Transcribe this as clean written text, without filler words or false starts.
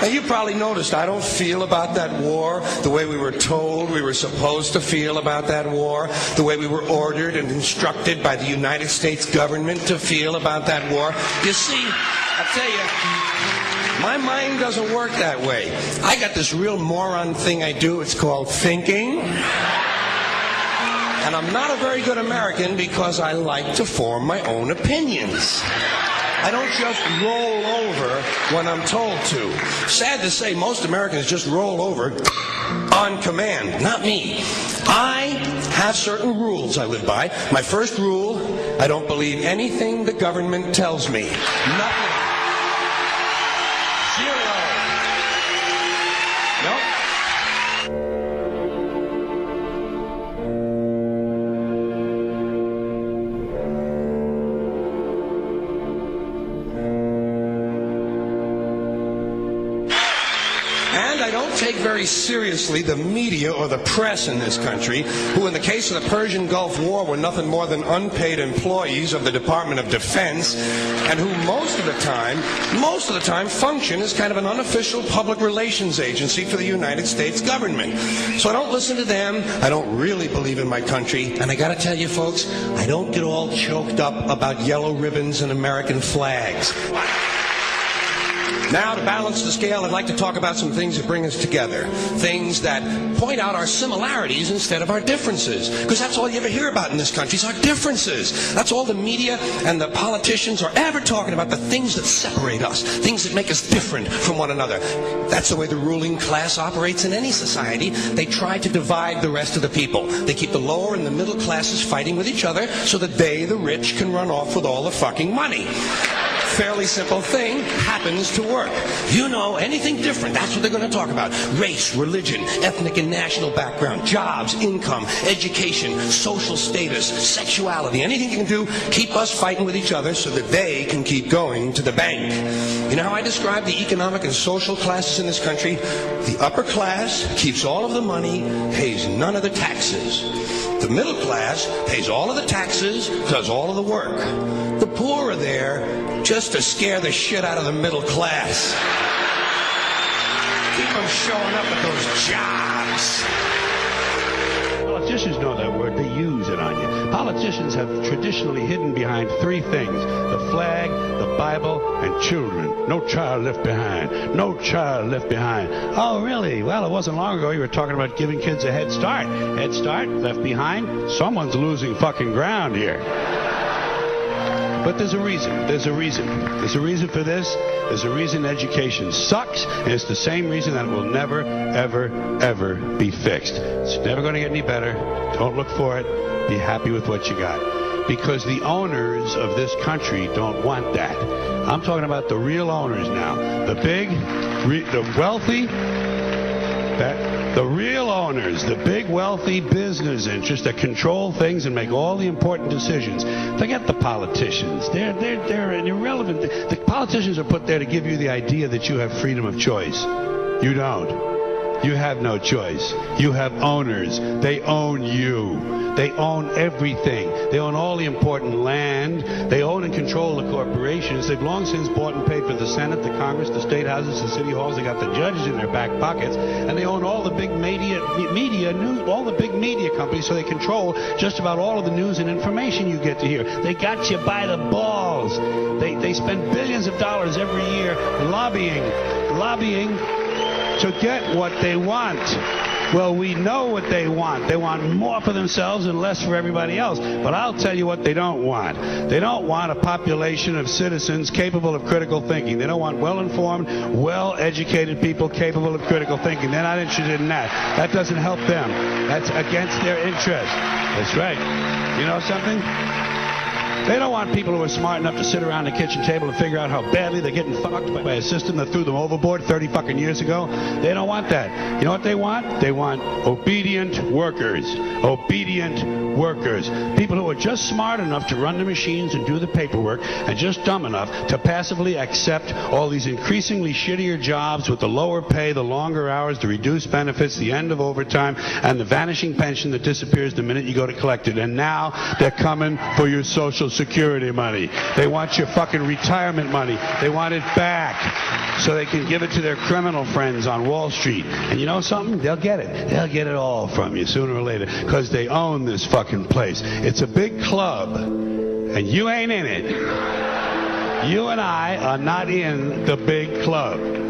Now, you probably noticed I don't feel about that war the way we were told we were supposed to feel about that war, the way we were ordered and instructed by the United States government to feel about that war. You see, I'll tell you, my mind doesn't work that way. I got this real moron thing I do. It's called thinking. And I'm not a very good American because I like to form my own opinions. I don't just roll over when I'm told to. Sad to say, most Americans just roll over on command. Not me. I have certain rules I live by. My first rule, I don't believe anything the government tells me. Nothing. Zero. Nope. I don't take very seriously the media or the press in this country, who in the case of the Persian Gulf War were nothing more than unpaid employees of the Department of Defense, and who most of the time function as kind of an unofficial public relations agency for the United States government. So I don't listen to them. I don't really believe in my country. And I gotta tell you folks, I don't get all choked up about yellow ribbons and American flags. Now, to balance the scale, I'd like to talk about some things that bring us together. Things that point out our similarities instead of our differences. Because that's all you ever hear about in this country is our differences. That's all the media and the politicians are ever talking about, the things that separate us, things that make us different from one another. That's the way the ruling class operates in any society. They try to divide the rest of the people. They keep the lower and the middle classes fighting with each other so that they, the rich, can run off with all the fucking money. Fairly simple thing, happens to work. You know, anything different, that's what they're going to talk about. Race, religion, ethnic and national background, jobs, income, education, social status, sexuality, anything you can do, keep us fighting with each other so that they can keep going to the bank. You know how I describe the economic and social classes in this country? The upper class keeps all of the money, pays none of the taxes. The middle class pays all of the taxes, does all of the work. The poor are there just to scare the shit out of the middle class. Keep them showing up at those jobs. Politicians know that word. They use it on you. Politicians have traditionally hidden behind three things: the flag, the Bible, and children. No child left behind. No child left behind. Oh, really? Well, it wasn't long ago you were talking about giving kids a head start. Head start, left behind? Someone's losing fucking ground here. But there's a reason. There's a reason. There's a reason for this. There's a reason education sucks, and it's the same reason that it will never, ever, ever be fixed. It's never going to get any better. Don't look for it. Be happy with what you got. Because the owners of this country don't want that. I'm talking about the real owners now. The big, the wealthy, the real owners, the big wealthy business interests that control things and make all the important decisions. Forget the politicians. They're irrelevant. The politicians are put there to give you the idea that you have freedom of choice. You don't. You have no choice. You have owners. They own you. They own everything. They own all the important land. They own and control the corporations. They've long since bought and paid for the Senate, the Congress, the state houses, the city halls. They got the judges in their back pockets, and they own all the big media news, all the big media companies. So they control just about all of the news and information you get to hear. They got you by the balls. They spend billions of dollars every year lobbying to get what they want. Well, we know what they want. They want more for themselves and less for everybody else. But I'll tell you what they don't want. They don't want a population of citizens capable of critical thinking. They don't want well-informed, well-educated people capable of critical thinking. They're not interested in that. That doesn't help them. That's against their interest. That's right. You know something? They don't want people who are smart enough to sit around the kitchen table and figure out how badly they're getting fucked by a system that threw them overboard 30 fucking years ago. They don't want that. You know what they want? They want obedient workers. Obedient workers. People who are just smart enough to run the machines and do the paperwork, and just dumb enough to passively accept all these increasingly shittier jobs with the lower pay, the longer hours, the reduced benefits, the end of overtime, and the vanishing pension that disappears the minute you go to collect it. And now they're coming for your social Social Security money. They want your fucking retirement money. They want it back so they can give it to their criminal friends on Wall Street. And you know something? They'll get it. They'll get it all from you sooner or later because they own this fucking place. It's a big club, and you ain't in it. You and I are not in the big club.